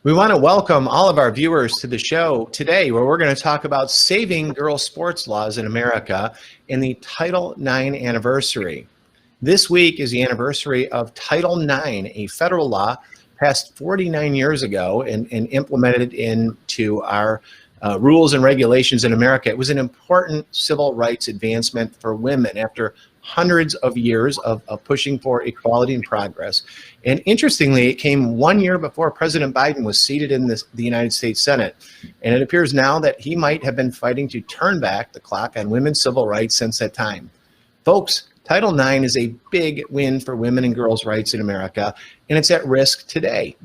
We want to welcome all of our viewers to the show today, where we're going to talk about saving girls' sports laws in America in the Title IX anniversary. This week is the anniversary of Title IX, a federal law passed 49 years ago and implemented into our rules and regulations in America. It was an important civil rights advancement for women after hundreds of years of pushing for equality and progress. And interestingly, it came 1 year before President Biden was seated in the United States Senate. And it appears now that he might have been fighting to turn back the clock on women's civil rights since that time. Folks, Title IX is a big win for women and girls' rights in America, and it's at risk today.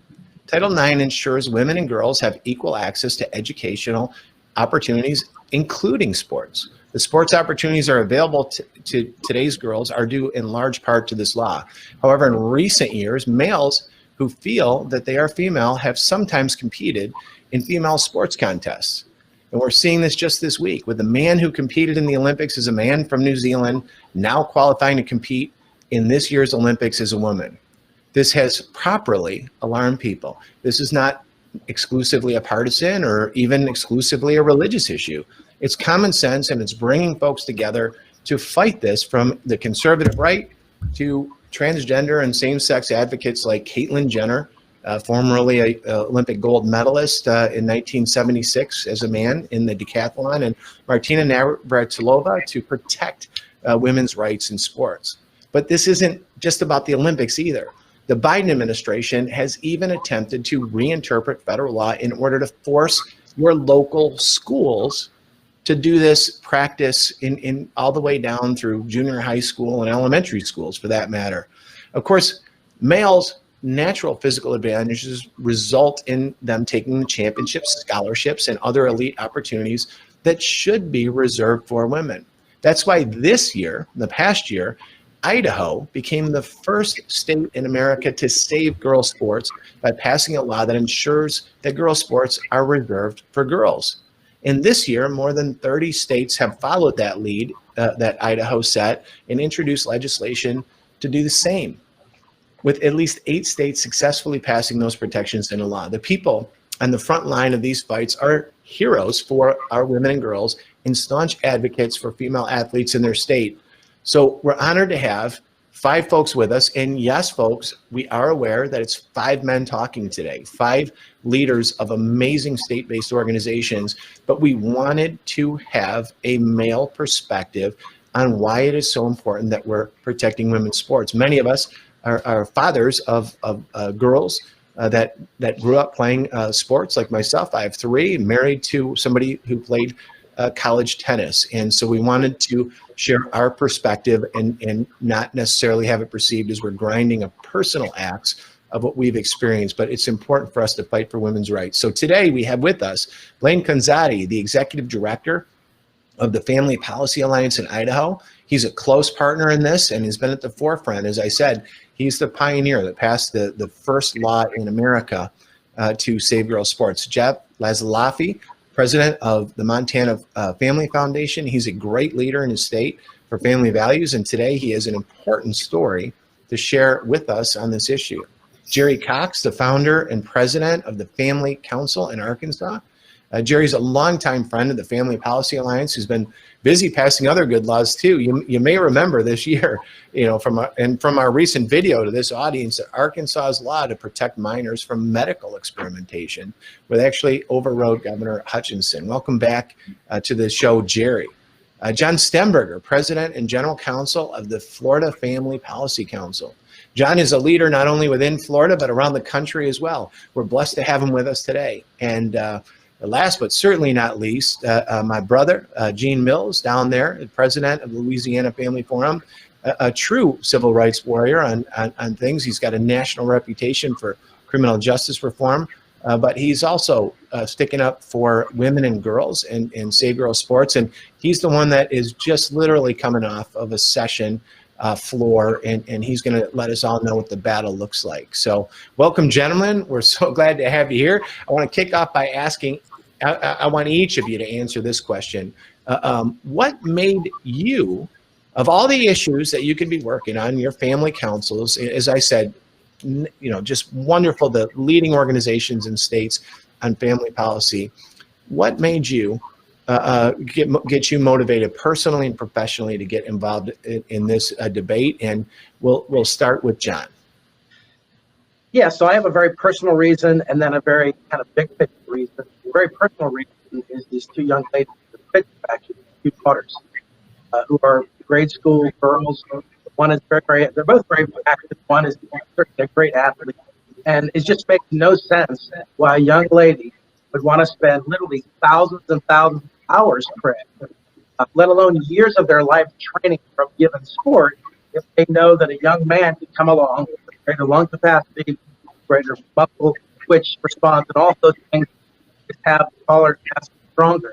Title IX ensures women and girls have equal access to educational opportunities, including sports. The sports opportunities are available to today's girls are due in large part to this law. However, in recent years, males who feel that they are female have sometimes competed in female sports contests. And we're seeing this just this week with the man who competed in the Olympics as a man from New Zealand, now qualifying to compete in this year's Olympics as a woman. This has properly alarmed people. This is not exclusively a partisan or even exclusively a religious issue. It's common sense, and it's bringing folks together to fight this, from the conservative right to transgender and same-sex advocates like Caitlyn Jenner, formerly an Olympic gold medalist in 1976 as a man in the decathlon, and Martina Navratilova to protect women's rights in sports. But this isn't just about the Olympics either. The Biden administration has even attempted to reinterpret federal law in order to force your local schools to do this practice in all the way down through junior high school and elementary schools, for that matter. Of course, males' natural physical advantages result in them taking the championships, scholarships, and other elite opportunities that should be reserved for women. That's why this year, the past year, Idaho became the first state in America to save girls' sports by passing a law that ensures that girls' sports are reserved for girls. And this year, more than 30 states have followed that lead that Idaho set and introduced legislation to do the same, with at least 8 states successfully passing those protections into law. The people on the front line of these fights are heroes for our women and girls and staunch advocates for female athletes in their state. So we're honored to have 5 folks with us. And yes, folks, we are aware that it's 5 men talking today, 5 leaders of amazing state-based organizations, but we wanted to have a male perspective on why it is so important that we're protecting women's sports. Many of us are fathers of girls that grew up playing sports, like myself. I have 3, married to somebody who played college tennis. And so we wanted to share our perspective and not necessarily have it perceived as we're grinding a personal axe of what we've experienced, but it's important for us to fight for women's rights. So today we have with us Blaine Conzatti, the executive director of the Family Policy Alliance in Idaho. He's a close partner in this and has been at the forefront. As I said, he's the pioneer that passed the first law in America to save girls' sports. Jeff Laszlafi, president of the Montana Family Foundation. He's a great leader in his state for family values, and today he has an important story to share with us on this issue. Jerry Cox, the founder and president of the Family Council in Arkansas. Jerry's a longtime friend of the Family Policy Alliance, who's been busy passing other good laws too. You may remember this year, from our recent video to this audience, that Arkansas's law to protect minors from medical experimentation, where they actually overrode Governor Hutchinson. Welcome back to the show, Jerry. John Stemberger, president and general counsel of the Florida Family Policy Council. John is a leader not only within Florida, but around the country as well. We're blessed to have him with us today. And last but certainly not least, my brother, Gene Mills, down there, the president of the Louisiana Family Forum, a true civil rights warrior on things. He's got a national reputation for criminal justice reform, but he's also sticking up for women and girls and save girls sports. And he's the one that is just literally coming off of a session floor, and he's going to let us all know what the battle looks like. So welcome, gentlemen. We're so glad to have you here. I want to kick off by asking, I want each of you to answer this question. What made you, of all the issues that you could be working on, your family councils, as I said, just wonderful, the leading organizations in states on family policy. What made you get you motivated personally and professionally to get involved in this debate? And we'll start with John. Yeah, so I have a very personal reason and then a very kind of big picture reason. The very personal reason is these two young ladies, actually, two daughters, who are grade school girls. One is they're both very active. One is a great athlete. And it just makes no sense why a young lady would want to spend literally thousands and thousands of hours training, let alone years of their life training for a given sport, if they know that a young man can come along with greater lung capacity, greater muscle twitch response, and all those things, just have taller, faster, stronger,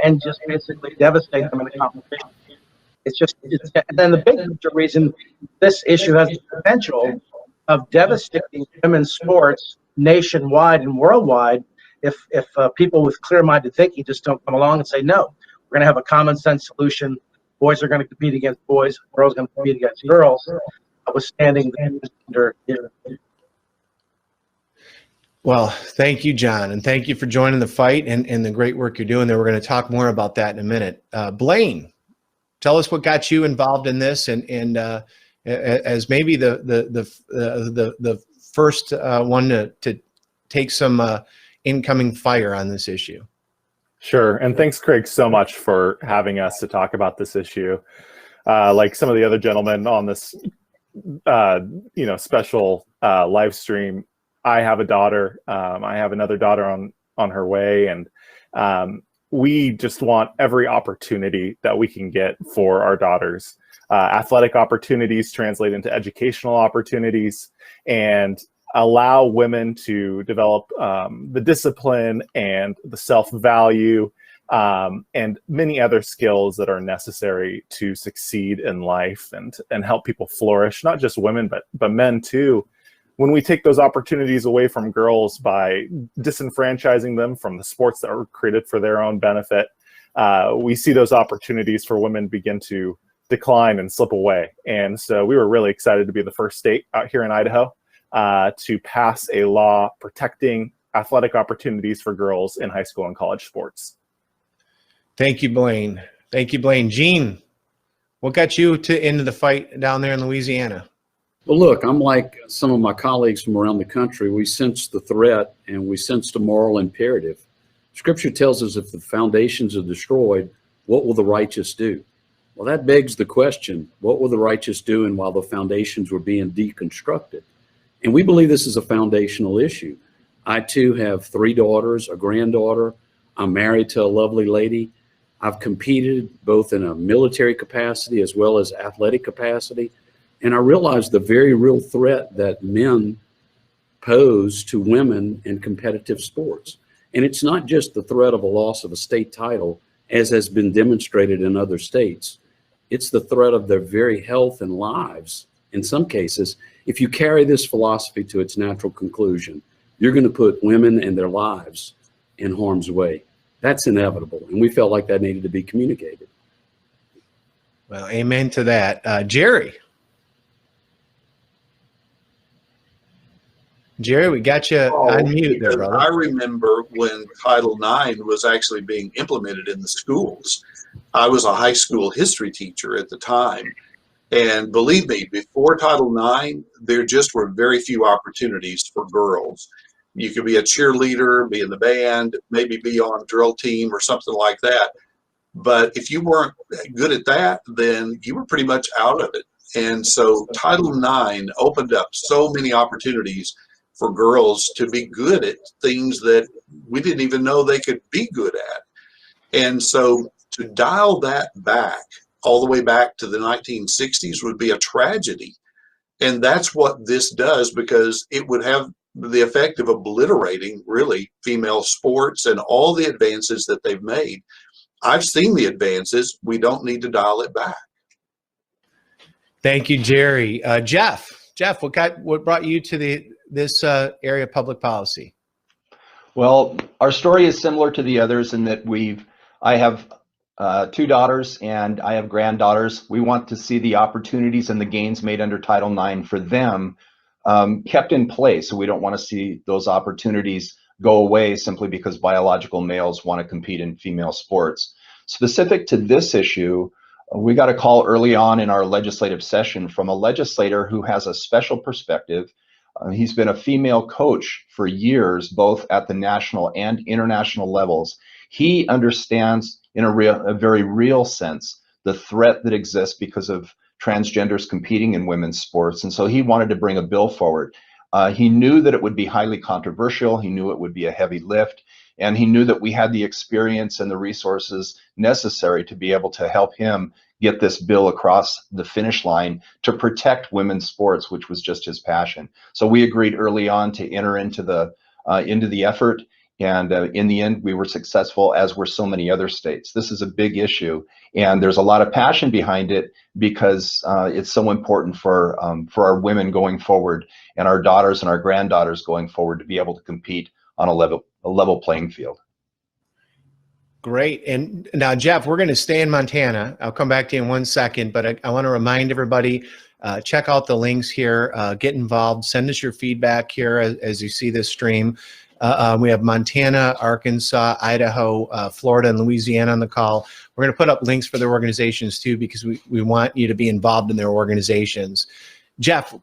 and just basically devastate them in a competition. And then the big picture reason this issue has the potential of devastating women's sports nationwide and worldwide if people with clear-minded thinking just don't come along and say, no, we're going to have a common sense solution. Boys are going to compete against boys, girls are going to compete against girls, withstanding the Well, thank you, John, and thank you for joining the fight and the great work you're doing there. We're going to talk more about that in a minute. Blaine, tell us what got you involved in this, and as maybe the first one to take some incoming fire on this issue. Sure, and thanks, Craig, so much for having us to talk about this issue. Like some of the other gentlemen on this, special live stream, I have a daughter. I have another daughter on her way, and we just want every opportunity that we can get for our daughters. Athletic opportunities translate into educational opportunities, and allow women to develop the discipline and the self-value and many other skills that are necessary to succeed in life and help people flourish, not just women, but men too. When we take those opportunities away from girls by disenfranchising them from the sports that were created for their own benefit, we see those opportunities for women begin to decline and slip away. And so we were really excited to be the first state out here in Idaho to pass a law protecting athletic opportunities for girls in high school and college sports. Thank you, Blaine. Thank you, Blaine. Gene, what got you into the fight down there in Louisiana? Well, look, I'm like some of my colleagues from around the country. We sense the threat and we sense the moral imperative. Scripture tells us if the foundations are destroyed, what will the righteous do? Well, that begs the question, what were the righteous doing while the foundations were being deconstructed? And we believe this is a foundational issue. I, too, have 3 daughters, a granddaughter. I'm married to a lovely lady. I've competed both in a military capacity as well as athletic capacity. And I realize the very real threat that men pose to women in competitive sports. And it's not just the threat of a loss of a state title, as has been demonstrated in other states. It's the threat of their very health and lives. In some cases, if you carry this philosophy to its natural conclusion, you're going to put women and their lives in harm's way. That's inevitable. And we felt like that needed to be communicated. Well, amen to that. Jerry. Jerry, we got you on mute there, brother. I remember when Title IX was actually being implemented in the schools. I was a high school history teacher at the time. And believe me, before Title IX, there just were very few opportunities for girls. You could be a cheerleader, be in the band, maybe be on a drill team or something like that. But if you weren't good at that, then you were pretty much out of it. And so Title IX opened up so many opportunities for girls to be good at things that we didn't even know they could be good at. And so to dial that back all the way back to the 1960s would be a tragedy. And that's what this does, because it would have the effect of obliterating really female sports and all the advances that they've made. I've seen the advances. We don't need to dial it back. Thank you, Jerry. Jeff, what brought you to this area of public policy? Well, our story is similar to the others in that I have 2 daughters and I have granddaughters. We want to see the opportunities and the gains made under Title IX for them kept in place. So we don't want to see those opportunities go away simply because biological males want to compete in female sports. Specific to this issue, we got a call early on in our legislative session from a legislator who has a special perspective. He's been a female coach for years, both at the national and international levels. He understands in a very real sense the threat that exists because of transgenders competing in women's sports. And so he wanted to bring a bill forward. He knew that it would be highly controversial. He knew it would be a heavy lift. And he knew that we had the experience and the resources necessary to be able to help him get this bill across the finish line to protect women's sports, which was just his passion. So we agreed early on to enter into the effort. And in the end, we were successful, as were so many other states. This is a big issue, and there's a lot of passion behind it because it's so important for our women going forward and our daughters and our granddaughters going forward to be able to compete on a level playing field. Great. And now, Jeff, we're going to stay in Montana. I'll come back to you in 1 second, but I want to remind everybody, check out the links here, get involved, send us your feedback here as you see this stream. We have Montana, Arkansas, Idaho, Florida, and Louisiana on the call. We're going to put up links for their organizations too, because we want you to be involved in their organizations. Jeff,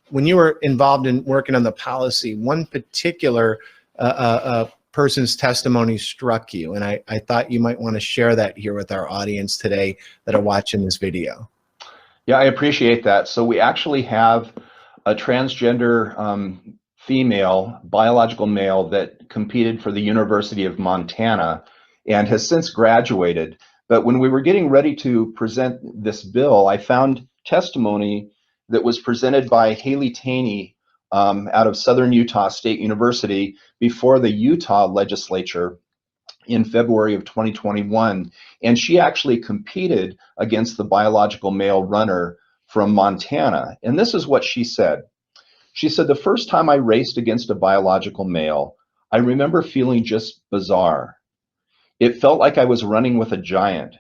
when you were involved in working on the policy, one particular person's testimony struck you, and I thought you might want to share that here with our audience today that are watching this video. Yeah, I appreciate that. So we actually have a transgender female, biological male, that competed for the University of Montana and has since graduated. But when we were getting ready to present this bill, I found testimony that was presented by Haley Taney out of Southern Utah State University before the Utah legislature in February of 2021. And she actually competed against the biological male runner from Montana. And this is what she said. She said, "The first time I raced against a biological male, I remember feeling just bizarre. It felt like I was running with a giant.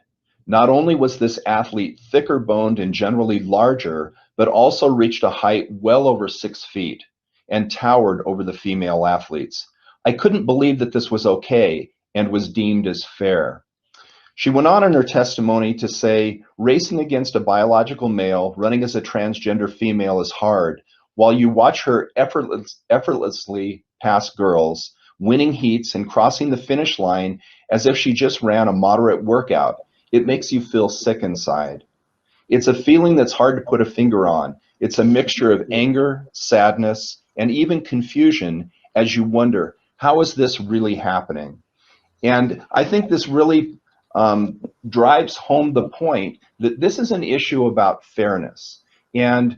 Not only was this athlete thicker boned and generally larger, but also reached a height well over 6 feet and towered over the female athletes. I couldn't believe that this was okay and was deemed as fair." She went on in her testimony to say, "Racing against a biological male running as a transgender female is hard. While you watch her effortlessly pass girls, winning heats and crossing the finish line as if she just ran a moderate workout, it makes you feel sick inside. It's a feeling that's hard to put a finger on. It's a mixture of anger, sadness, and even confusion as you wonder, how is this really happening?" And I think this really drives home the point that this is an issue about fairness. And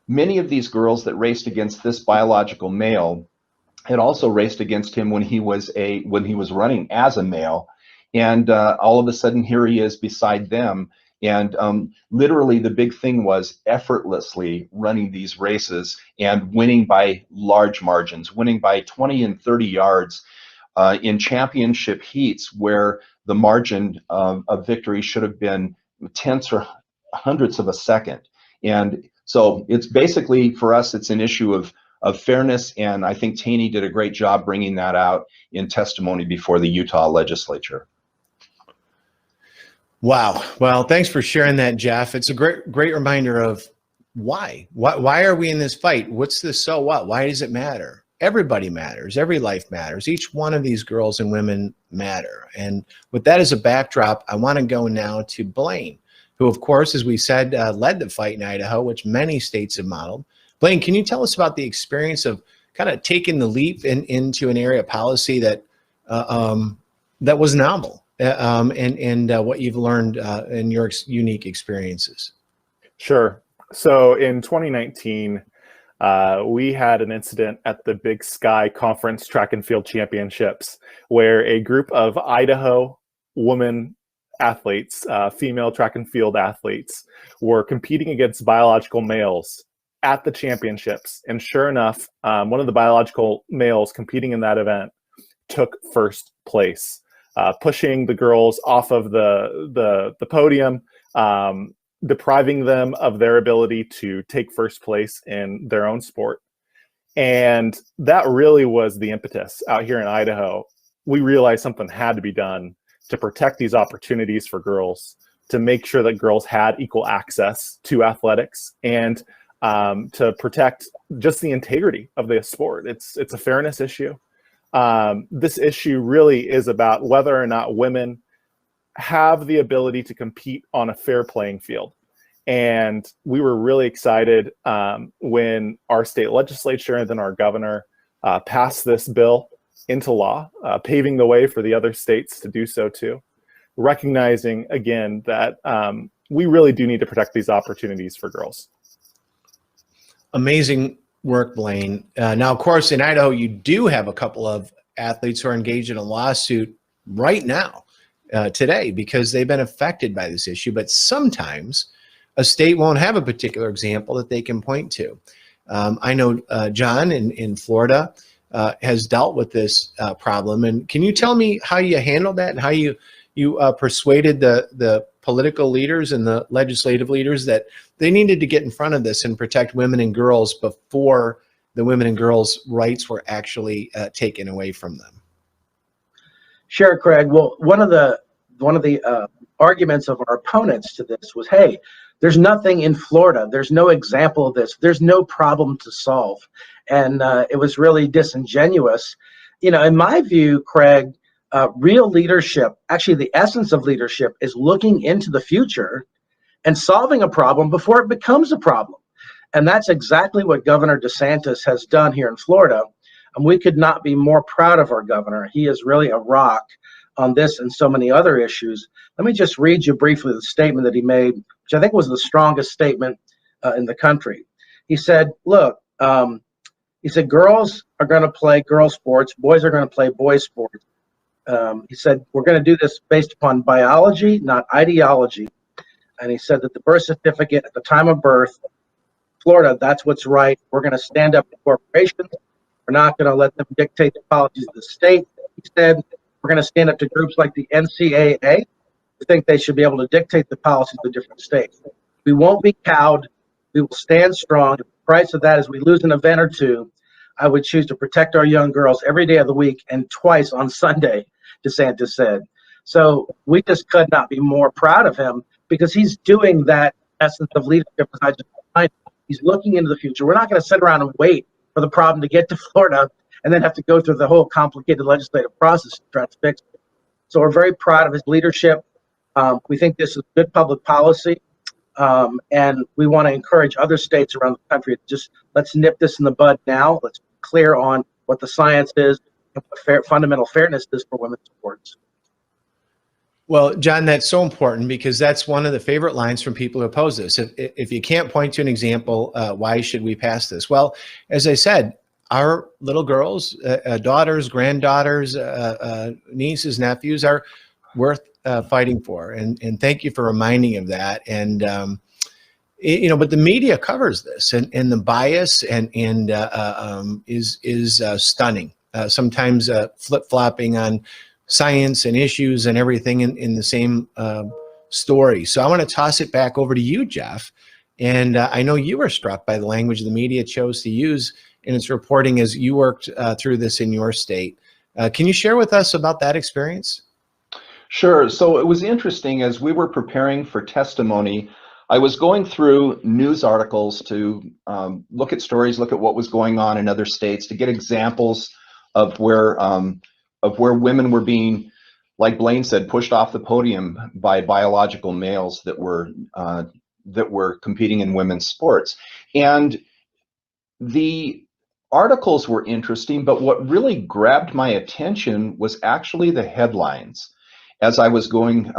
many of these girls that raced against this biological male had also raced against him when he was running as a male, and all of a sudden here he is beside them, and literally the big thing was effortlessly running these races and winning by large margins, winning by 20 and 30 yards in championship heats where the margin of victory should have been tenths or hundredths of a second. And so it's basically, for us, it's an issue of fairness, and I think Taney did a great job bringing that out in testimony before the Utah legislature. Wow. Well, thanks for sharing that, Jeff. It's a great reminder of why are we in this fight? What's the so what? Why does it matter? Everybody matters. Every life matters. Each one of these girls and women matter. And with that as a backdrop, I want to go now to Blaine, who, of course, as we said, led the fight in Idaho, which many states have modeled. Blaine, can you tell us about the experience of kind of taking the leap into an area of policy that that was novel, and what you've learned in your unique experiences? Sure. So in 2019, we had an incident at the Big Sky Conference Track and Field Championships where a group of Idaho women athletes, female track and field athletes, were competing against biological males at the championships. And sure enough, one of the biological males competing in that event took first place, pushing the girls off of the podium, depriving them of their ability to take first place in their own sport. And that really was the impetus out here in Idaho. We realized something had to be done to protect these opportunities for girls, to make sure that girls had equal access to athletics, and to protect just the integrity of the sport. It's a fairness issue. This issue really is about whether or not women have the ability to compete on a fair playing field. And we were really excited when our state legislature and then our governor passed this bill into law, paving the way for the other states to do so too, recognizing again that we really do need to protect these opportunities for girls. Amazing work, Blaine. Now, of course, in Idaho, you do have a couple of athletes who are engaged in a lawsuit right now, today, because they've been affected by this issue. But sometimes a state won't have a particular example that they can point to. I know John in Florida has dealt with this problem. And can you tell me how you handled that and how you persuaded the political leaders and the legislative leaders that they needed to get in front of this and protect women and girls before the women and girls' rights were actually taken away from them? Sure, Craig. Well, one of the arguments of our opponents to this was, hey, there's nothing in Florida. There's no example of this. There's no problem to solve. And it was really disingenuous. In my view, Craig, real leadership, actually the essence of leadership, is looking into the future and solving a problem before it becomes a problem. And that's exactly what Governor DeSantis has done here in Florida. And we could not be more proud of our governor. He is really a rock on this and so many other issues. Let me just read you briefly the statement that he made, which I think was the strongest statement in the country. He said, look, he said, girls are going to play girl sports, boys are going to play boys sports. He said, we're going to do this based upon biology, not ideology. And he said that the birth certificate at the time of birth, Florida, that's what's right. We're going to stand up to corporations. We're not going to let them dictate the policies of the state. He said, we're going to stand up to groups like the NCAA. We think they should be able to dictate the policies of different states. We won't be cowed. We will stand strong. The price of that is we lose an event or two. I would choose to protect our young girls every day of the week and twice on Sunday, DeSantis said. So we just could not be more proud of him because he's doing that essence of leadership, as I just defined. He's looking into the future. We're not going to sit around and wait for the problem to get to Florida and then have to go through the whole complicated legislative process to try to fix it. So we're very proud of his leadership. We think this is good public policy. And we want to encourage other states around the country to just let's nip this in the bud now. Let's be clear on what the science is and what fundamental fairness is for women's sports. Well, John, that's so important because that's one of the favorite lines from people who oppose this. If you can't point to an example, why should we pass this? Well, as I said, our little girls, daughters, granddaughters, nieces, nephews are worth fighting for. And thank you for reminding of that. And, but the media covers this and the bias is stunning. Sometimes flip-flopping on science and issues and everything in the same story. So I want to toss it back over to you, Jeff. And I know you were struck by the language the media chose to use in its reporting as you worked through this in your state. Can you share with us about that experience? Sure. So it was interesting as we were preparing for testimony. I was going through news articles to look at stories, look at what was going on in other states, to get examples of where women were being, like Blaine said, pushed off the podium by biological males that were competing in women's sports. And the articles were interesting, but what really grabbed my attention was actually the headlines as I was going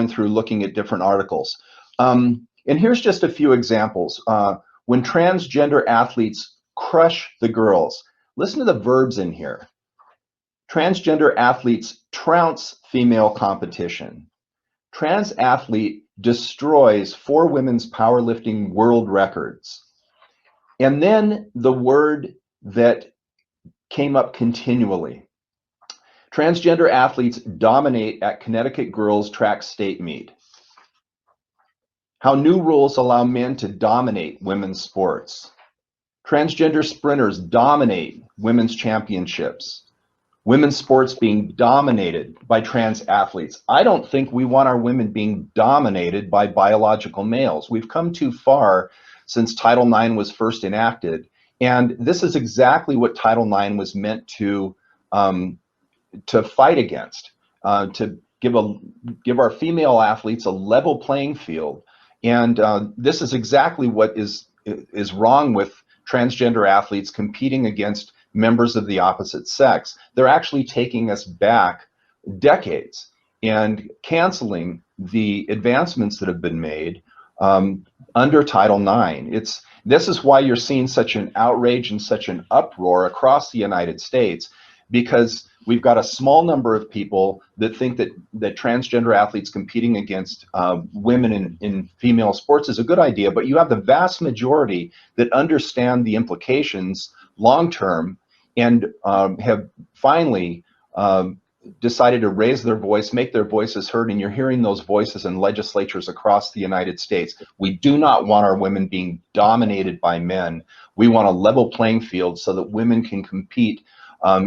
through looking at different articles. And here's just a few examples. When transgender athletes crush the girls, listen to the verbs in here. Transgender athletes trounce female competition. Trans athlete destroys 4 women's powerlifting world records. And then the word that came up continually. Transgender athletes dominate at Connecticut girls track state meet. How new rules allow men to dominate women's sports. Transgender sprinters dominate women's championships. Women's sports being dominated by trans athletes. I don't think we want our women being dominated by biological males. We've come too far since Title IX was first enacted. And this is exactly what Title IX was meant to fight against, to give our female athletes a level playing field. And this is exactly what is wrong with transgender athletes competing against members of the opposite sex. They're actually taking us back decades and canceling the advancements that have been made under Title IX. This is why you're seeing such an outrage and such an uproar across the United States, because we've got a small number of people that think that transgender athletes competing against women in female sports is a good idea, but you have the vast majority that understand the implications long term and have finally decided to raise their voice, make their voices heard, and you're hearing those voices in legislatures across the United States. We do not want our women being dominated by men. We want a level playing field so that women can compete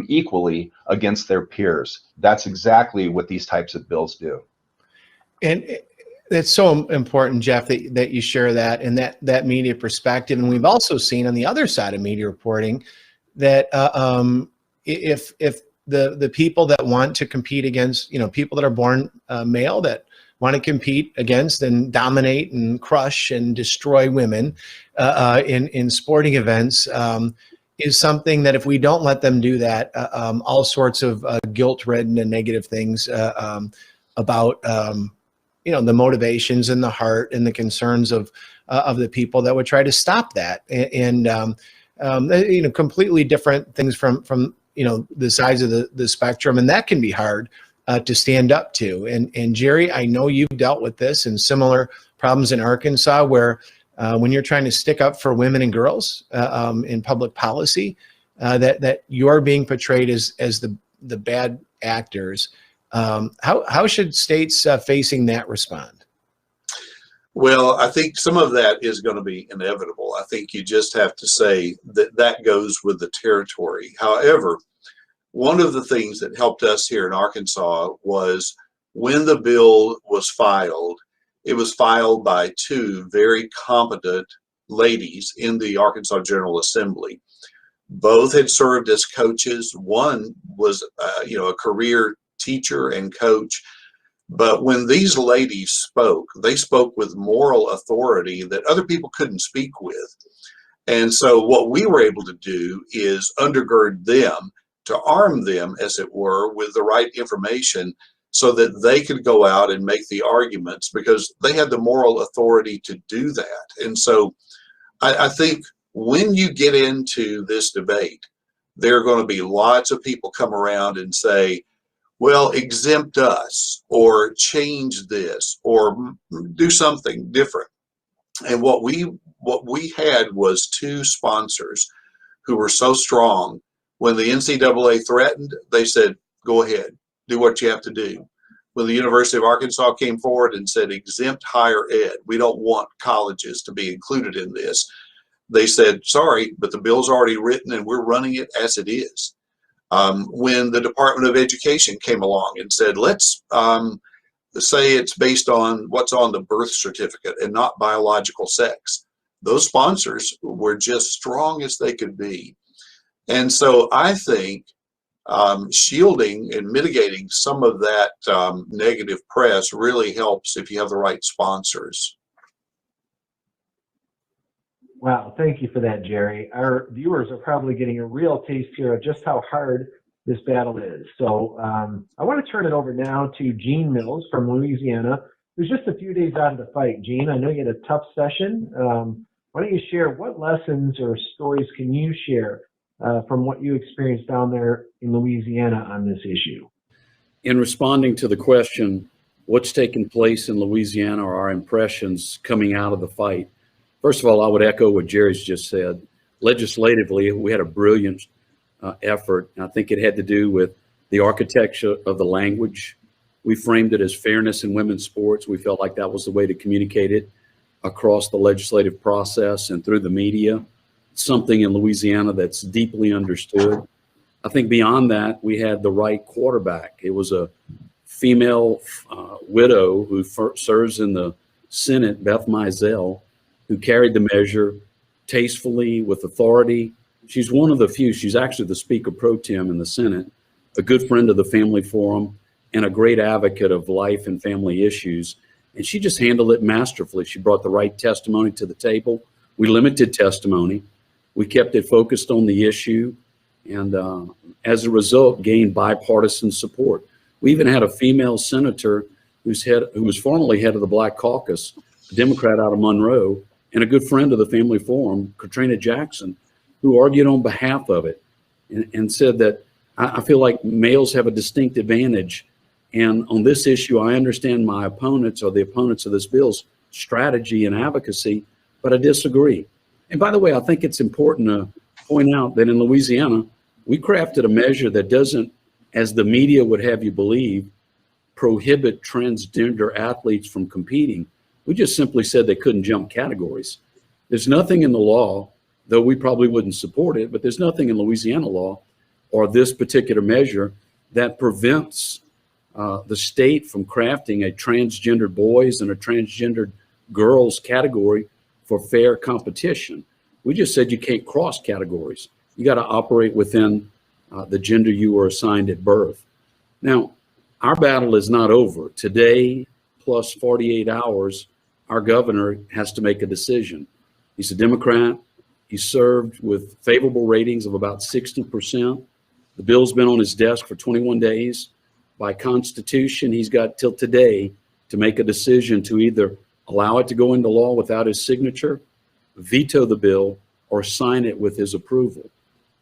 equally against their peers. That's exactly what these types of bills do. And it's so important, Jeff, that you share that and that media perspective. And we've also seen on the other side of media reporting that if the people that want to compete against, people that are born male that want to compete against and dominate and crush and destroy women in sporting events, is something that if we don't let them do that, all sorts of guilt-ridden and negative things about the motivations and the heart and the concerns of the people that would try to stop that, and completely different things from the sides of the spectrum, and that can be hard to stand up to. And Jerry, I know you've dealt with this and similar problems in Arkansas, where when you're trying to stick up for women and girls in public policy, that you're being portrayed as the bad actors. How should states facing that respond? Well, I think some of that is going to be inevitable. I think you just have to say that goes with the territory. However, one of the things that helped us here in Arkansas was when the bill was filed, it was filed by two very competent ladies in the Arkansas General Assembly. Both had served as coaches. One was, a career teacher and coach. But when these ladies spoke, they spoke with moral authority that other people couldn't speak with. And so what we were able to do is undergird them, to arm them, as it were, with the right information so that they could go out and make the arguments, because they had the moral authority to do that. And so I think when you get into this debate, there are going to be lots of people come around and say, well, exempt us or change this or do something different. And what we had was two sponsors who were so strong. When the NCAA threatened, they said, go ahead, do what you have to do. When the University of Arkansas came forward and said, exempt higher ed, we don't want colleges to be included in this, they said, sorry, but the bill's already written and we're running it as it is. When the Department of Education came along and said, let's say it's based on what's on the birth certificate and not biological sex, those sponsors were just strong as they could be. And so I think shielding and mitigating some of that negative press really helps if you have the right sponsors. Wow, thank you for that, Jerry. Our viewers are probably getting a real taste here of just how hard this battle is. So I want to turn it over now to Gene Mills from Louisiana, who's just a few days out of the fight. Gene, I know you had a tough session. Why don't you share what lessons or stories can you share from what you experienced down there in Louisiana on this issue? In responding to the question, what's taken place in Louisiana or our impressions coming out of the fight? First of all, I would echo what Jerry's just said. Legislatively, we had a brilliant effort. I think it had to do with the architecture of the language. We framed it as fairness in women's sports. We felt like that was the way to communicate it across the legislative process and through the media. something in Louisiana that's deeply understood. I think beyond that, we had the right quarterback. It was a female widow who serves in the Senate, Beth Mizell, who carried the measure tastefully with authority. She's one of the few. She's actually the Speaker Pro Tem in the Senate, a good friend of the Family Forum, and a great advocate of life and family issues. And she just handled it masterfully. She brought the right testimony to the table. We limited testimony. We kept it focused on the issue, and as a result, gained bipartisan support. We even had a female senator who was formerly head of the Black Caucus, a Democrat out of Monroe, and a good friend of the Family Forum, Katrina Jackson, who argued on behalf of it and said that I feel like males have a distinct advantage. And on this issue, I understand my opponents, or the opponents of this bill's strategy and advocacy, but I disagree. And by the way, I think it's important to point out that in Louisiana, we crafted a measure that doesn't, as the media would have you believe, prohibit transgender athletes from competing. We just simply said they couldn't jump categories. There's nothing in the law, though we probably wouldn't support it, but there's nothing in Louisiana law or this particular measure that prevents the state from crafting a transgendered boys and a transgendered girls category for fair competition. We just said you can't cross categories. You got to operate within the gender you were assigned at birth. Now, our battle is not over. Today, plus 48 hours, our governor has to make a decision. He's a Democrat. He served with favorable ratings of about 60%. The bill's been on his desk for 21 days. By Constitution, he's got till today to make a decision to either allow it to go into law without his signature, veto the bill, or sign it with his approval.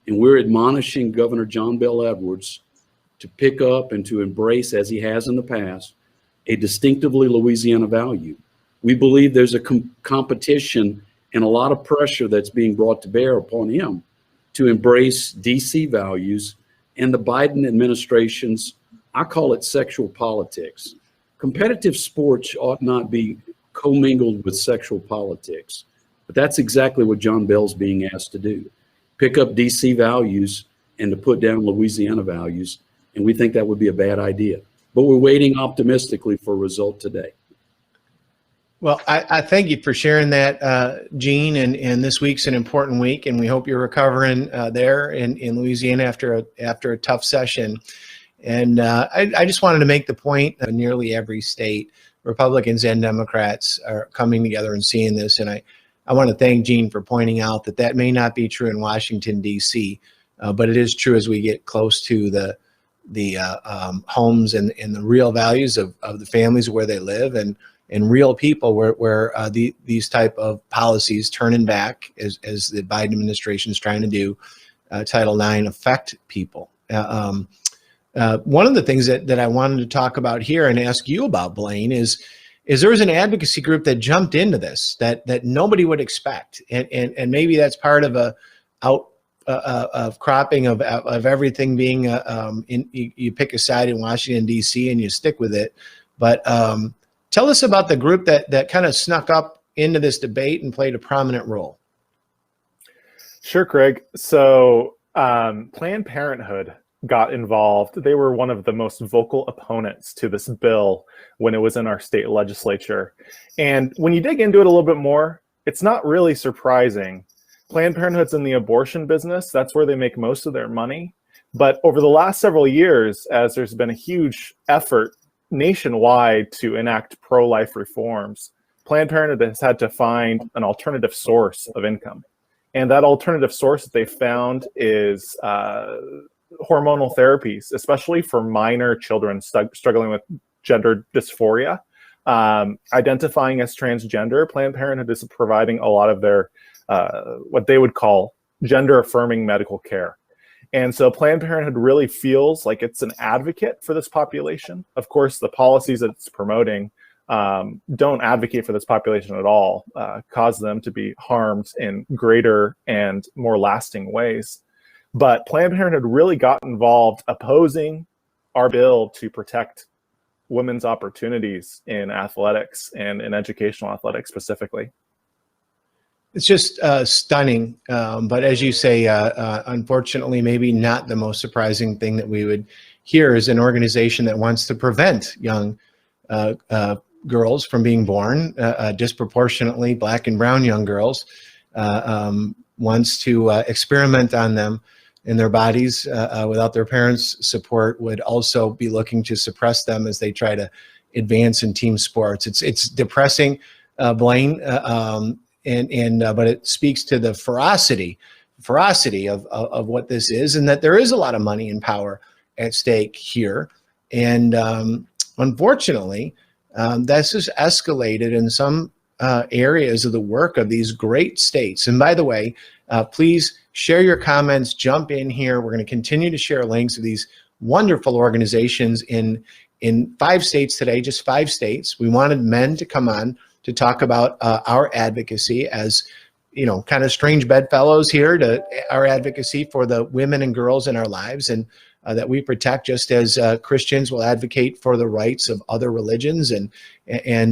And we're admonishing Governor John Bel Edwards to pick up and to embrace, as he has in the past, a distinctively Louisiana value. We believe there's a competition and a lot of pressure that's being brought to bear upon him to embrace DC values and the Biden administration's, I call it sexual politics. Competitive sports ought not be commingled with sexual politics, but that's exactly what John Bell's being asked to do. Pick up DC values and to put down Louisiana values, and we think that would be a bad idea. But we're waiting optimistically for a result today. Well, I thank you for sharing that, Gene, and this week's an important week, and we hope you're recovering there in Louisiana after a tough session. And I just wanted to make the point that nearly every state, Republicans and Democrats, are coming together and seeing this. And I want to thank Gene for pointing out that may not be true in Washington, D.C., but it is true as we get close to the homes and the real values of the families where they live and real people where these type of policies turning back as the Biden administration is trying to do, Title IX affect people. One of the things that I wanted to talk about here and ask you about, Blaine, is there was an advocacy group that jumped into this that nobody would expect, and maybe that's part of of cropping of everything being you pick a side in Washington D.C. and you stick with it. But tell us about the group that kind of snuck up into this debate and played a prominent role. Sure, Craig. So Planned Parenthood got involved. They were one of the most vocal opponents to this bill when it was in our state legislature. And when you dig into it a little bit more, it's not really surprising. Planned Parenthood's in the abortion business. That's where they make most of their money. But over the last several years, as there's been a huge effort nationwide to enact pro-life reforms, Planned Parenthood has had to find an alternative source of income. And that alternative source that they found is hormonal therapies, especially for minor children struggling with gender dysphoria. Identifying as transgender, Planned Parenthood is providing a lot of their what they would call gender-affirming medical care. And so Planned Parenthood really feels like it's an advocate for this population. Of course, the policies that it's promoting don't advocate for this population at all, cause them to be harmed in greater and more lasting ways. But Planned Parenthood really got involved opposing our bill to protect women's opportunities in athletics and in educational athletics specifically. It's just stunning. But as you say, unfortunately, maybe not the most surprising thing that we would hear is an organization that wants to prevent young girls from being born, disproportionately Black and brown young girls, wants to experiment on them in their bodies without their parents' support, would also be looking to suppress them as they try to advance in team sports. It's depressing, Blaine. But it speaks to the ferocity of what this is, and that there is a lot of money and power at stake here. And unfortunately, this has escalated in some areas of the work of these great states. And by the way, please share your comments, jump in here. We're going to continue to share links of these wonderful organizations in 5 states today, just 5 states. We wanted men to come on to talk about our advocacy as, kind of strange bedfellows here, to our advocacy for the women and girls in our lives, and that we protect, just as Christians will advocate for the rights of other religions and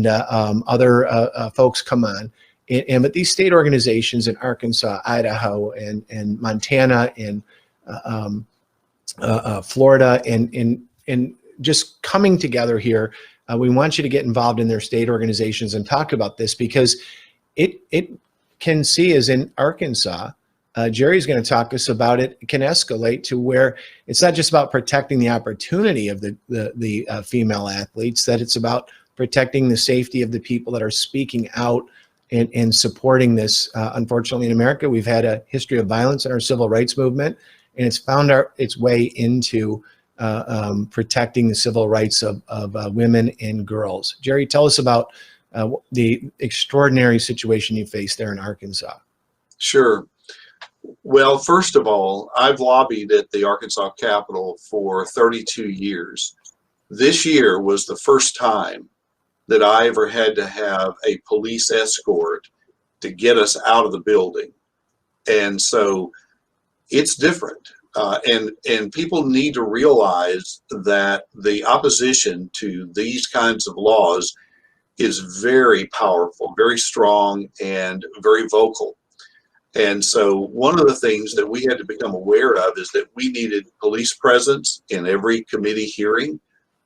other folks come on. But these state organizations in Arkansas, Idaho, and Montana, and Florida, and just coming together here. We want you to get involved in their state organizations and talk about this, because it can see, as in Arkansas, Jerry's going to talk to us about it, can escalate to where it's not just about protecting the opportunity of the female athletes, that it's about protecting the safety of the people that are speaking out and supporting this. Unfortunately, in America, we've had a history of violence in our civil rights movement, and it's found its way into protecting the civil rights of women and girls. Jerry, tell us about the extraordinary situation you faced there in Arkansas. Sure. Well, first of all, I've lobbied at the Arkansas Capitol for 32 years. This year was the first time that I ever had to have a police escort to get us out of the building. And so it's different. And people need to realize that the opposition to these kinds of laws is very powerful, very strong, and very vocal. And so one of the things that we had to become aware of is that we needed police presence in every committee hearing.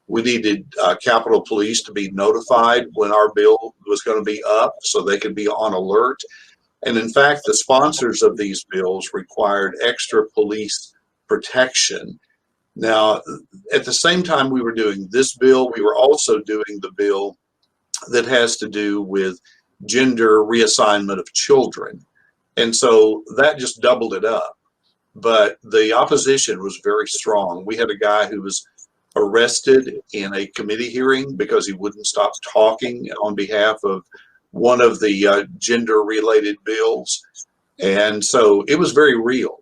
We needed Capitol Police to be notified when our bill was going to be up so they could be on alert. And in fact, the sponsors of these bills required extra police protection. Now, at the same time we were doing this bill, we were also doing the bill that has to do with gender reassignment of children. And so that just doubled it up. But the opposition was very strong. We had a guy who was arrested in a committee hearing because he wouldn't stop talking on behalf of one of the gender-related bills. And so it was very real.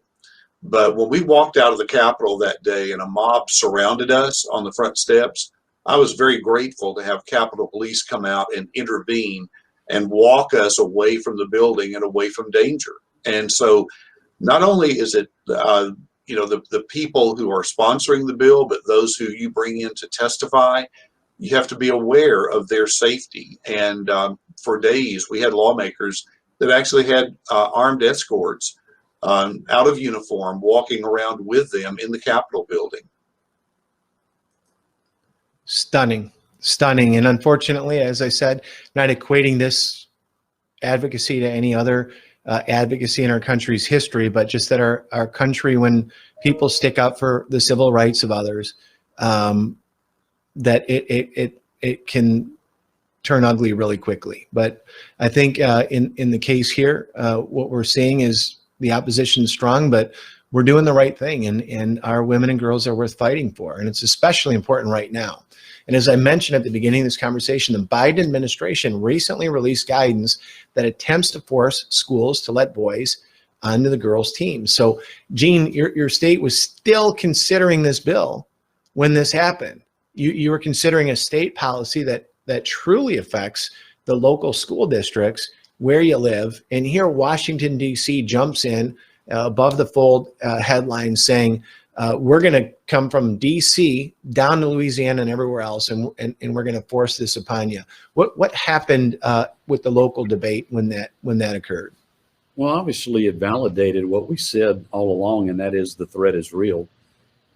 But when we walked out of the Capitol that day and a mob surrounded us on the front steps, I was very grateful to have Capitol Police come out and intervene and walk us away from the building and away from danger. And so not only is it, the people who are sponsoring the bill, but those who you bring in to testify, you have to be aware of their safety. And for days, we had lawmakers that actually had armed escorts out of uniform walking around with them in the Capitol building. Stunning. And unfortunately, as I said, not equating this advocacy to any other advocacy in our country's history, but just that our country, when people stick up for the civil rights of others, that it can turn ugly really quickly. But I think in the case here, what we're seeing is the opposition is strong, but we're doing the right thing, and our women and girls are worth fighting for. And it's especially important right now. And as I mentioned at the beginning of this conversation, the Biden administration recently released guidance that attempts to force schools to let boys onto the girls' teams. So, Gene, your state was still considering this bill when this happened. You were considering a state policy that truly affects the local school districts where you live. And here Washington, D.C. jumps in above the fold headline saying, we're going to come from D.C. down to Louisiana and everywhere else, and we're going to force this upon you. What happened with the local debate when that occurred? Well, obviously, it validated what we said all along, and that is the threat is real.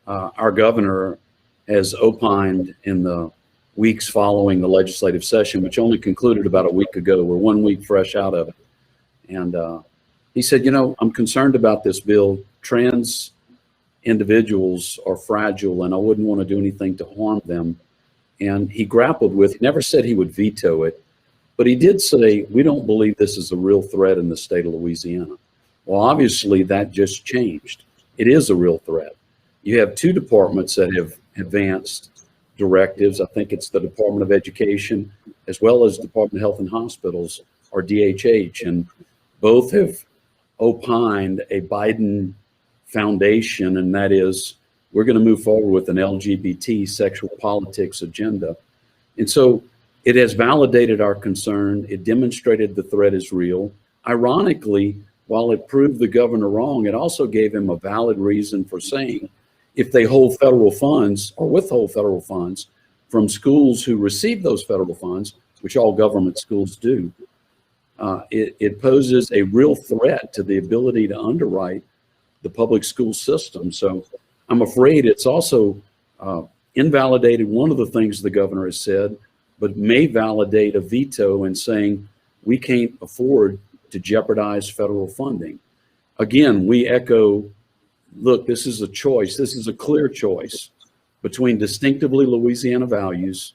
Our governor has opined in the weeks following the legislative session, which only concluded about a week ago. We're 1 week fresh out of it. And he said, I'm concerned about this bill. Trans individuals are fragile, and I wouldn't want to do anything to harm them. And he grappled with, he never said he would veto it, but he did say, we don't believe this is a real threat in the state of Louisiana. Well, obviously that just changed. It is a real threat. You have two departments that have advanced directives. I think it's the Department of Education as well as Department of Health and Hospitals, or DHH, and both have opined a Biden foundation, and that is we're going to move forward with an LGBT sexual politics agenda. And so it has validated our concern. It demonstrated the threat is real. Ironically, while it proved the governor wrong, it also gave him a valid reason for saying if they hold federal funds or withhold federal funds from schools who receive those federal funds, which all government schools do, it poses a real threat to the ability to underwrite the public school system. So I'm afraid it's also invalidated one of the things the governor has said, but may validate a veto in saying we can't afford to jeopardize federal funding. Again, we echo, look, this is a choice. This is a clear choice between distinctively Louisiana values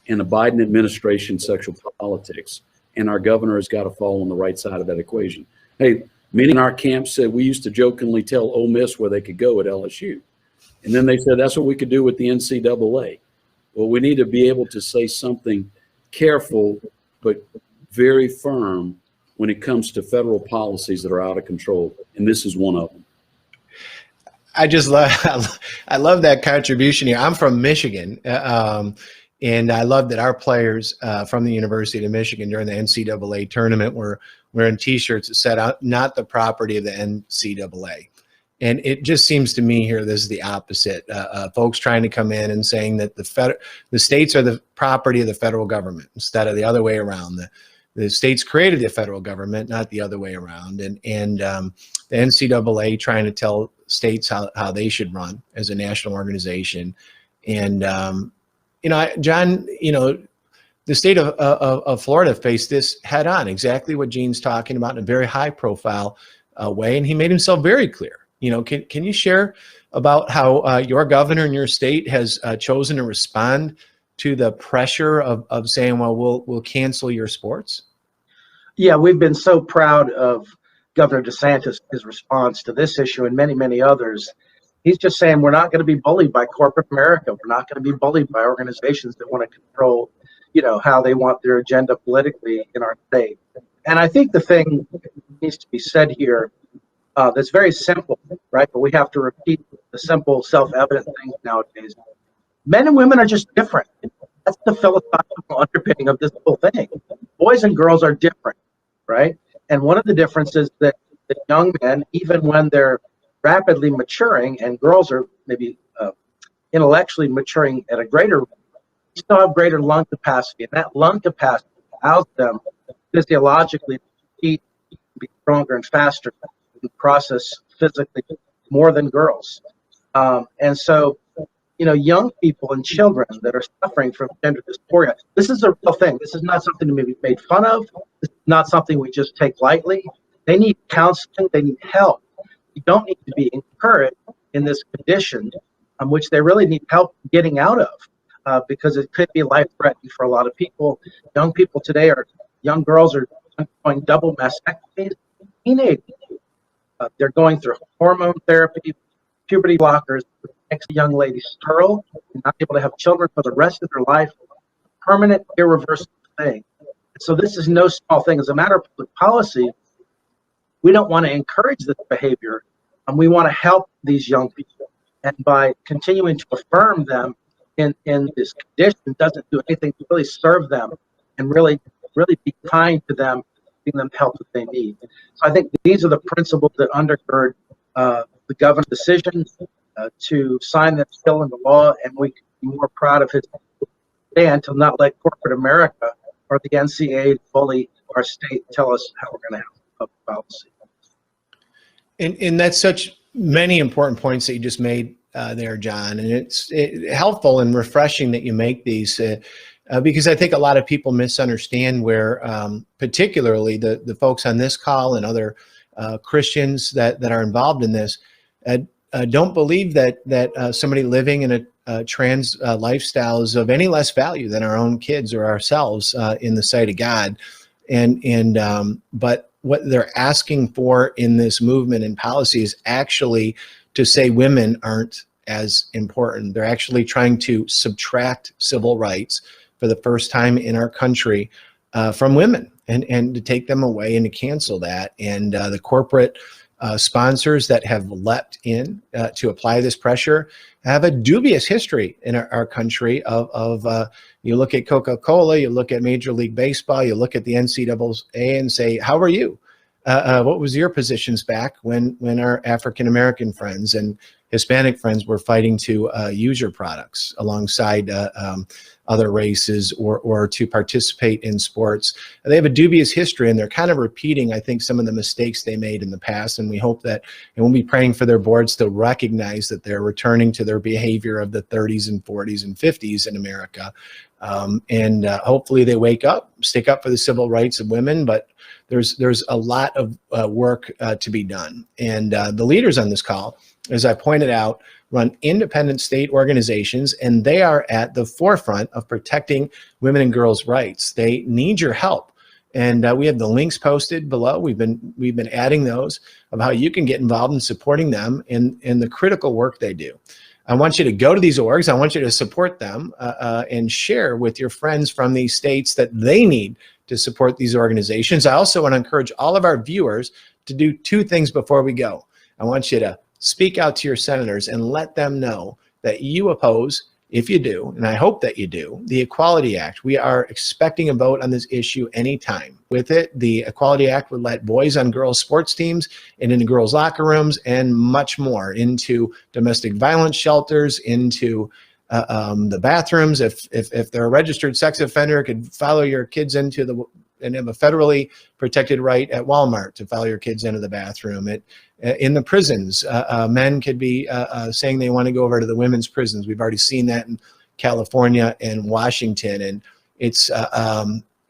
and a Biden administration sexual politics. And our governor has got to fall on the right side of that equation. Hey, many in our camp said we used to jokingly tell Ole Miss where they could go at LSU. And then they said that's what we could do with the NCAA. Well, we need to be able to say something careful, but very firm when it comes to federal policies that are out of control. And this is one of them. I love that contribution here. I'm from Michigan, and I love that our players from the University of Michigan during the NCAA tournament were wearing T-shirts that said "Not the property of the NCAA." And it just seems to me here this is the opposite. Folks trying to come in and saying that the states are the property of the federal government instead of the other way around. The states created the federal government, not the other way around. And the NCAA trying to tell states how they should run as a national organization. And John, the state of Florida faced this head on, exactly what Gene's talking about in a very high profile way. And he made himself very clear. Can you share about how your governor in your state has chosen to respond to the pressure of saying, well, we'll cancel your sports? Yeah, we've been so proud of Governor DeSantis, his response to this issue and many, many others. He's just saying we're not going to be bullied by corporate America. We're not going to be bullied by organizations that want to control, how they want their agenda politically in our state. And I think the thing that needs to be said here that's very simple, right? But we have to repeat the simple, self-evident things nowadays. Men and women are just different. That's the philosophical underpinning of this whole thing. Boys and girls are different, right? And one of the differences that young men, even when they're rapidly maturing, and girls are maybe intellectually maturing at a greater rate, still have greater lung capacity. And that lung capacity allows them physiologically to be stronger and faster and process physically more than girls. And so, young people and children that are suffering from gender dysphoria, this is a real thing. This is not something to be made fun of. This is not something we just take lightly. They need counseling. They need help. You don't need to be encouraged in this condition, which they really need help getting out of, because it could be life-threatening for a lot of people. Young people today young girls are undergoing double mastectomies. Teenagers, they're going through hormone therapy, puberty blockers, makes a young lady sterile and not able to have children for the rest of their life. Permanent, irreversible thing. So this is no small thing. As a matter of public policy, we don't want to encourage this behavior. We want to help these young people. And by continuing to affirm them in this condition doesn't do anything to really serve them and really be kind to them, giving them help that they need. So I think these are the principles that undergird the governor's decision to sign this bill into law, and we can be more proud of his stand to not let corporate America or the NCAA bully our state and tell us how we're going to have public policy. And that's such many important points that you just made there, John. And it's helpful and refreshing that you make these because I think a lot of people misunderstand where, particularly the folks on this call and other Christians that are involved in this, don't believe that somebody living in a trans lifestyle is of any less value than our own kids or ourselves in the sight of God. But what they're asking for in this movement and policy is actually to say women aren't as important. They're actually trying to subtract civil rights for the first time in our country from women and to take them away and to cancel that. And the corporate sponsors that have leapt in to apply this pressure have a dubious history in our country of you look at Coca-Cola, you look at Major League Baseball, you look at the NCAA and say, how are you? What was your positions back when our African-American friends and Hispanic friends were fighting to use your products alongside other races or to participate in sports? They have a dubious history, and they're kind of repeating, I think, some of the mistakes they made in the past. And we hope that, and we'll be praying for their boards to recognize that they're returning to their behavior of the 30s and 40s and 50s in America. Hopefully they wake up, stick up for the civil rights of women, but there's a lot of work to be done. And the leaders on this call, as I pointed out, run independent state organizations, and they are at the forefront of protecting women and girls' rights. They need your help. And we have the links posted below. We've been adding those of how you can get involved in supporting them in the critical work they do. I want you to go to these orgs. I want you to support them and share with your friends from these states that they need to support these organizations. I also want to encourage all of our viewers to do two things before we go. I want you to speak out to your senators and let them know that you oppose, if you do, and I hope that you do, the Equality Act. We are expecting a vote on this issue anytime. With it, the Equality Act would let boys on girls' sports teams and into girls' locker rooms and much more, into domestic violence shelters, into the bathrooms. If they're a registered sex offender, could follow your kids into and have a federally protected right at Walmart to follow your kids into the bathroom. In the prisons, men could be saying they want to go over to the women's prisons. We've already seen that in California and Washington, and it's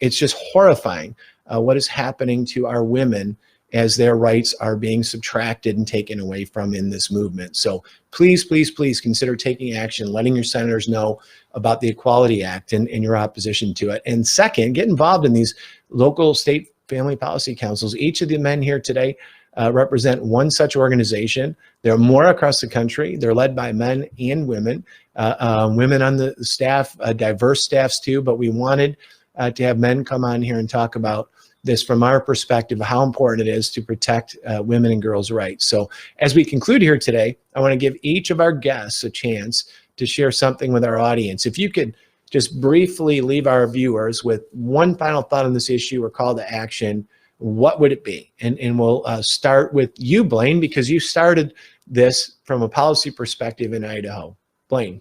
just horrifying what is happening to our women as their rights are being subtracted and taken away from in this movement. So please, please, please consider taking action, letting your senators know about the Equality Act and your opposition to it. And second, get involved in these local state family policy councils. Each of the men here today represent one such organization. There are more across the country. They're led by men and women, women on the staff, diverse staffs too, but we wanted to have men come on here and talk about this from our perspective, how important it is to protect women and girls' rights. So as we conclude here today, I want to give each of our guests a chance to share something with our audience. If you could just briefly leave our viewers with one final thought on this issue or call to action, what would it be? And we'll start with you, Blaine, because you started this from a policy perspective in Idaho. Blaine.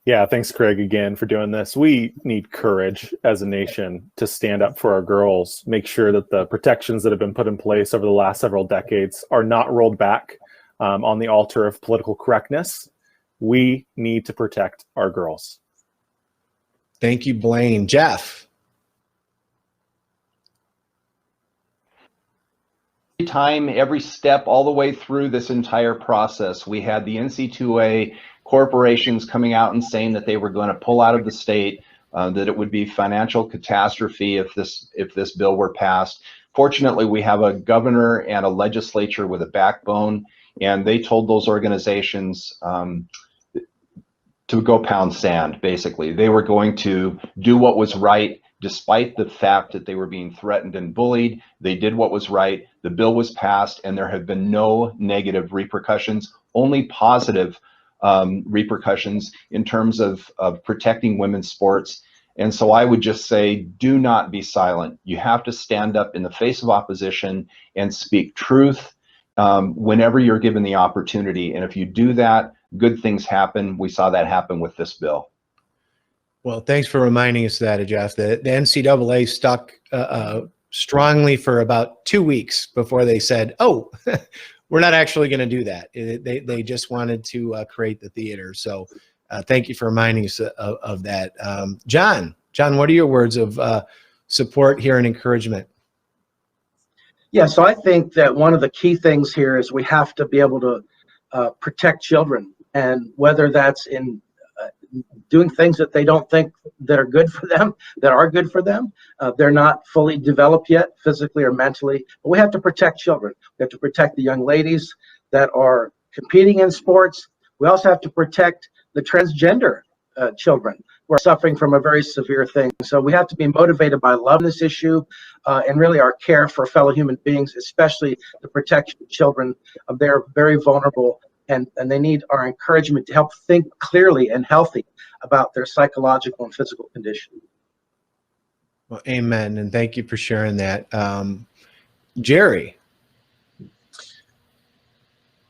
Yeah, thanks, Craig, again for doing this. We need courage as a nation to stand up for our girls, make sure that the protections that have been put in place over the last several decades are not rolled back on the altar of political correctness. We need to protect our girls. Thank you, Blaine. Jeff. Time, every step, all the way through this entire process, we had the NC2A corporations coming out and saying that they were going to pull out of the state, that it would be financial catastrophe if this bill were passed. Fortunately, we have a governor and a legislature with a backbone, and they told those organizations to go pound sand, basically. They were going to do what was right, despite the fact that they were being threatened and bullied. They did what was right. The bill was passed, and there have been no negative repercussions, only positive repercussions in terms of protecting women's sports. And so I would just say, do not be silent. You have to stand up in the face of opposition and speak truth whenever you're given the opportunity. And if you do that, good things happen. We saw that happen with this bill. Well, thanks for reminding us that, Jeff. The NCAA stuck strongly for about 2 weeks before they said, "Oh, we're not actually going to do that." They just wanted to create the theater. So thank you for reminding us of that. John, what are your words of support here and encouragement? Yeah, so I think that one of the key things here is we have to be able to protect children, and whether that's in doing things that they don't think that are good for them, that are good for them. They're not fully developed yet, physically or mentally, but we have to protect children. We have to protect the young ladies that are competing in sports. We also have to protect the transgender children who are suffering from a very severe thing. So we have to be motivated by love in this issue and really our care for fellow human beings, especially the protection of children. They're very vulnerable, and they need our encouragement to help think clearly and healthy about their psychological and physical condition. Well, amen, and thank you for sharing that. Jerry.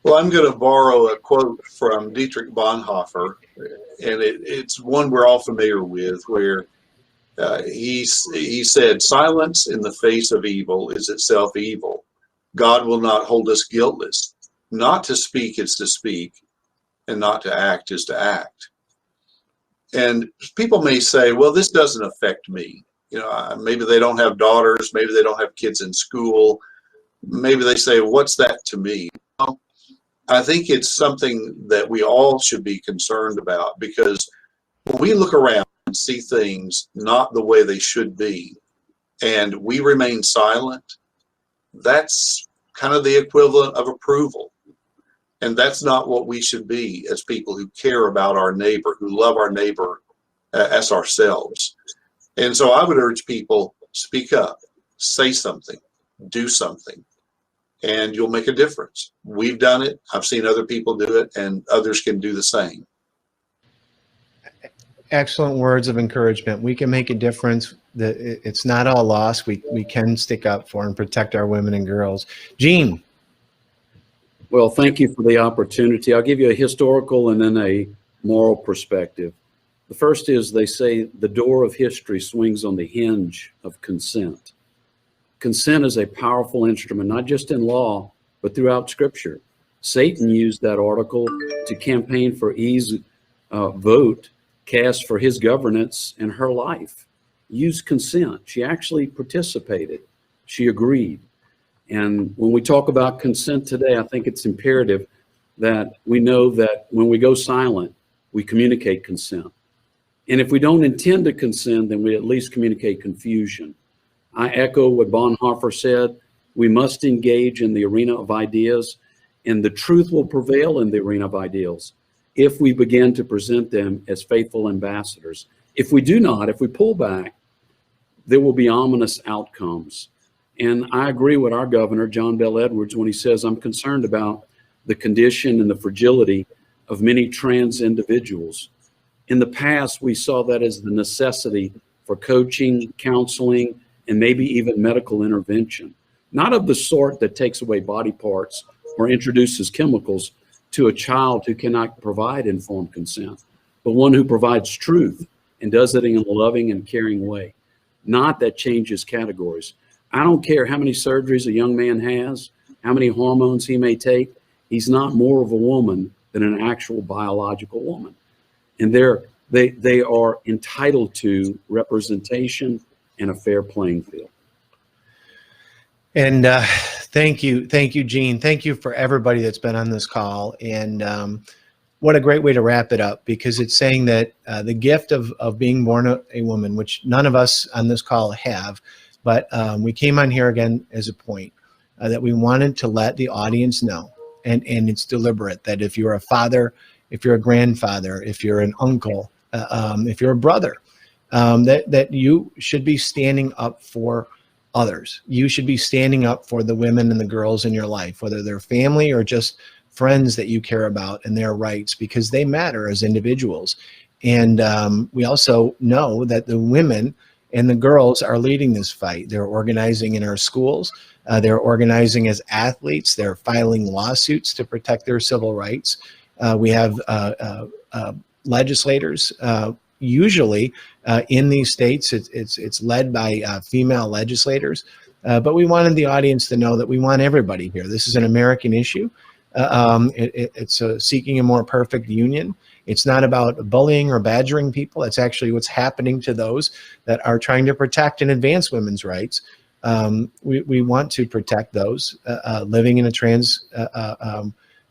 Well, I'm going to borrow a quote from Dietrich Bonhoeffer, and it's one we're all familiar with, where he said, "Silence in the face of evil is itself evil. God will not hold us guiltless. Not to speak is to speak, and not to act is to act." And people may say, "Well, this doesn't affect me. You know, maybe they don't have daughters, maybe they don't have kids in school. Maybe they say, what's that to me?" Well, I think it's something that we all should be concerned about, because when we look around and see things not the way they should be, and we remain silent, that's kind of the equivalent of approval. And that's not what we should be as people who care about our neighbor, who love our neighbor as ourselves. And so I would urge people, speak up, say something, do something, and you'll make a difference. We've done it. I've seen other people do it, and others can do the same. Excellent words of encouragement. We can make a difference. It's not all lost. We can stick up for and protect our women and girls. Gene. Well, thank you for the opportunity. I'll give you a historical and then a moral perspective. The first is, they say the door of history swings on the hinge of consent. Consent is a powerful instrument, not just in law, but throughout Scripture. Satan used that article to campaign for Eve's vote cast for his governance in her life. Used consent. She actually participated. She agreed. And when we talk about consent today, I think it's imperative that we know that when we go silent, we communicate consent. And if we don't intend to consent, then we at least communicate confusion. I echo what Bonhoeffer said. We must engage in the arena of ideas, and the truth will prevail in the arena of ideals if we begin to present them as faithful ambassadors. If we do not, if we pull back, there will be ominous outcomes. And I agree with our governor, John Bell Edwards, when he says, I'm concerned about the condition and the fragility of many trans individuals. In the past, we saw that as the necessity for coaching, counseling, and maybe even medical intervention, not of the sort that takes away body parts or introduces chemicals to a child who cannot provide informed consent, but one who provides truth and does it in a loving and caring way, not that changes categories. I don't care how many surgeries a young man has, how many hormones he may take. He's not more of a woman than an actual biological woman. And they are entitled to representation and a fair playing field. And thank you, Gene. Thank you for everybody that's been on this call. And what a great way to wrap it up, because it's saying that the gift of being born a woman, which none of us on this call have, but we came on here again as a point that we wanted to let the audience know, and it's deliberate, that if you're a father, if you're a grandfather, if you're an uncle, if you're a brother, that you should be standing up for others. You should be standing up for the women and the girls in your life, whether they're family or just friends that you care about and their rights, because they matter as individuals. And we also know that the women and the girls are leading this fight. They're organizing in our schools. They're organizing as athletes. They're filing lawsuits to protect their civil rights. We have legislators. Usually in these states, it's led by female legislators. But we wanted the audience to know that we want everybody here. This is an American issue. It's seeking a more perfect union. It's not about bullying or badgering people. That's actually what's happening to those that are trying to protect and advance women's rights. We want to protect those living in a trans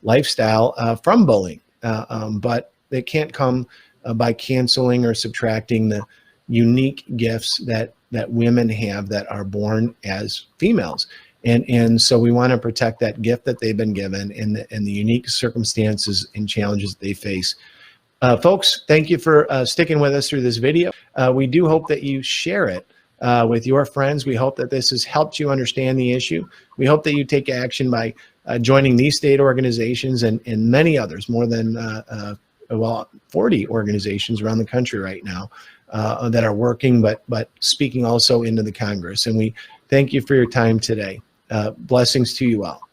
lifestyle from bullying, but they can't come by canceling or subtracting the unique gifts that women have that are born as females. And so we want to protect that gift that they've been given and the unique circumstances and challenges they face. Folks, thank you for sticking with us through this video. We do hope that you share it with your friends. We hope that this has helped you understand the issue. We hope that you take action by joining these state organizations and many others, more than 40 organizations around the country right now that are working, but speaking also into the Congress. And we thank you for your time today. Blessings to you all.